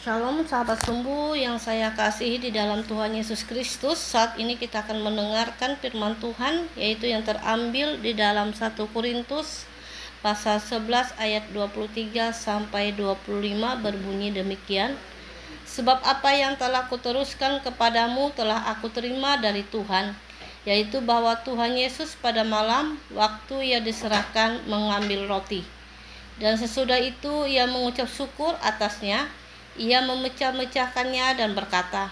Shalom sahabat sumbu yang saya kasihi di dalam Tuhan Yesus Kristus. Saat ini kita akan mendengarkan firman Tuhan, yaitu yang terambil di dalam 1 Korintus pasal 11 ayat 23 sampai 25 berbunyi demikian. Sebab apa yang telah kuteruskan kepadamu telah aku terima dari Tuhan, yaitu bahwa Tuhan Yesus pada malam waktu ia diserahkan mengambil roti. Dan sesudah itu ia mengucap syukur atasnya, ia memecah-mecahkannya dan berkata,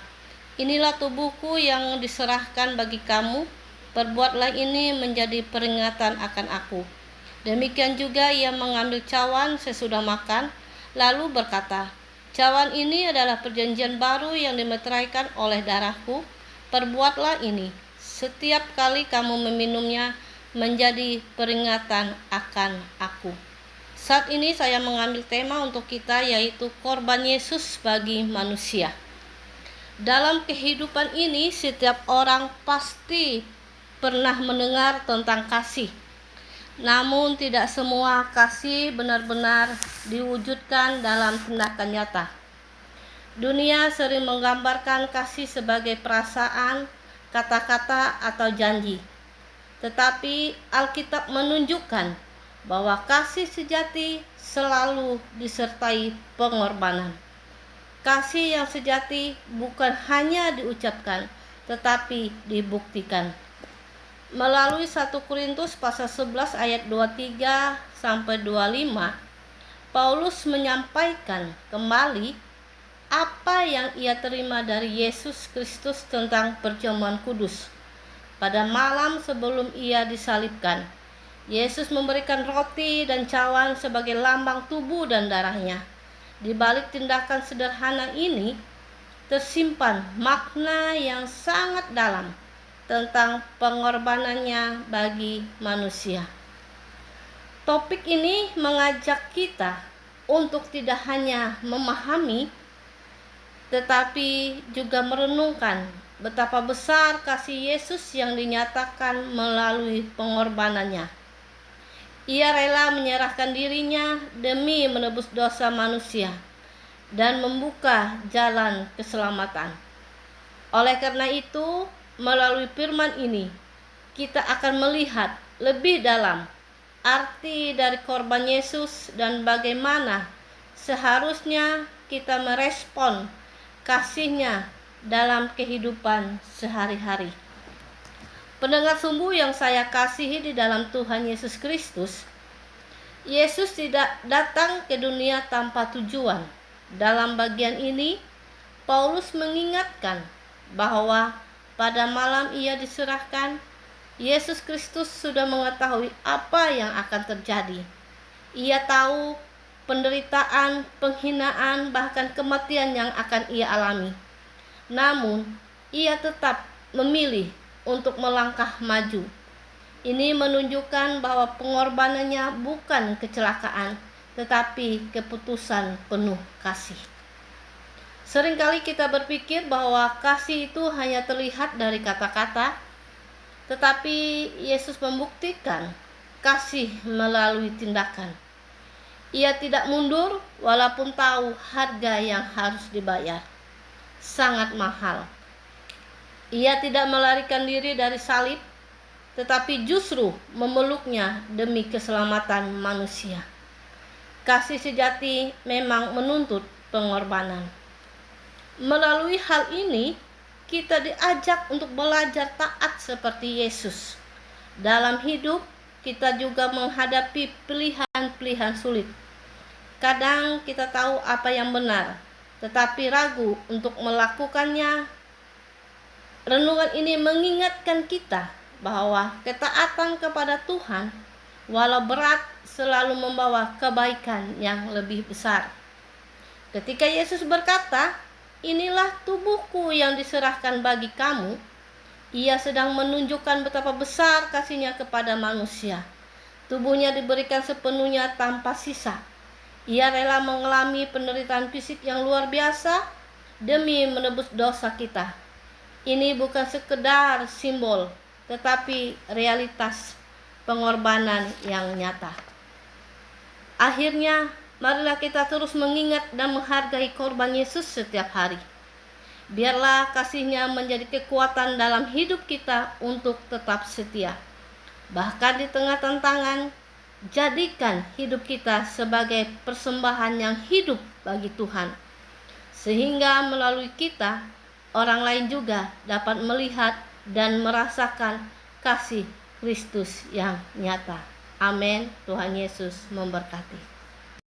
"Inilah tubuhku yang diserahkan bagi kamu, perbuatlah ini menjadi peringatan akan aku." Demikian juga ia mengambil cawan sesudah makan, lalu berkata, "Cawan ini adalah perjanjian baru yang dimeteraikan oleh darahku, perbuatlah ini setiap kali kamu meminumnya menjadi peringatan akan aku." Saat ini saya mengambil tema untuk kita, yaitu korban Yesus bagi manusia. Dalam kehidupan ini setiap orang pasti pernah mendengar tentang kasih. Namun tidak semua kasih benar-benar diwujudkan dalam tindakan nyata. Dunia sering menggambarkan kasih sebagai perasaan, kata-kata atau janji. Tetapi Alkitab menunjukkan bahwa kasih sejati selalu disertai pengorbanan. Kasih yang sejati bukan hanya diucapkan, tetapi dibuktikan. Melalui 1 Korintus pasal 11 ayat 23 sampai 25, Paulus menyampaikan kembali apa yang ia terima dari Yesus Kristus tentang perjamuan kudus. Pada malam sebelum ia disalibkan, Yesus memberikan roti dan cawan sebagai lambang tubuh dan darahnya. Di balik tindakan sederhana ini tersimpan makna yang sangat dalam tentang pengorbanannya bagi manusia. Topik ini mengajak kita untuk tidak hanya memahami, tetapi juga merenungkan betapa besar kasih Yesus yang dinyatakan melalui pengorbanannya. Ia rela menyerahkan dirinya demi menebus dosa manusia dan membuka jalan keselamatan. Oleh karena itu, melalui firman ini, kita akan melihat lebih dalam arti dari korban Yesus dan bagaimana seharusnya kita merespon kasih-Nya dalam kehidupan sehari-hari. Pendengar sumbu yang saya kasihi di dalam Tuhan Yesus Kristus, Yesus tidak datang ke dunia tanpa tujuan. Dalam bagian ini, Paulus mengingatkan bahwa pada malam ia diserahkan, Yesus Kristus sudah mengetahui apa yang akan terjadi. Ia tahu penderitaan, penghinaan, bahkan kematian yang akan ia alami. Namun, ia tetap memilih untuk melangkah maju. Ini menunjukkan bahwa pengorbanannya bukan kecelakaan, tetapi keputusan penuh kasih. Seringkali kita berpikir bahwa kasih itu hanya terlihat dari kata-kata, tetapi Yesus membuktikan kasih melalui tindakan. Ia tidak mundur walaupun tahu harga yang harus dibayar sangat mahal. Ia tidak melarikan diri dari salib, tetapi justru memeluknya demi keselamatan manusia. Kasih sejati memang menuntut pengorbanan. Melalui hal ini, kita diajak untuk belajar taat seperti Yesus. Dalam hidup, kita juga menghadapi pilihan-pilihan sulit. Kadang kita tahu apa yang benar, tetapi ragu untuk melakukannya. Renungan ini mengingatkan kita bahwa ketaatan kepada Tuhan, walau berat, selalu membawa kebaikan yang lebih besar. Ketika Yesus berkata, "Inilah tubuhku yang diserahkan bagi kamu," ia sedang menunjukkan betapa besar kasih-Nya kepada manusia. Tubuhnya diberikan sepenuhnya tanpa sisa. Ia rela mengalami penderitaan fisik yang luar biasa demi menebus dosa kita. Ini bukan sekedar simbol, tetapi realitas pengorbanan yang nyata. Akhirnya marilah kita terus mengingat dan menghargai korban Yesus setiap hari. Biarlah kasih-Nya menjadi kekuatan dalam hidup kita untuk tetap setia. Bahkan di tengah tantangan, jadikan hidup kita sebagai persembahan yang hidup bagi Tuhan. Sehingga melalui kita, orang lain juga dapat melihat dan merasakan kasih Kristus yang nyata. Amin. Tuhan Yesus memberkati.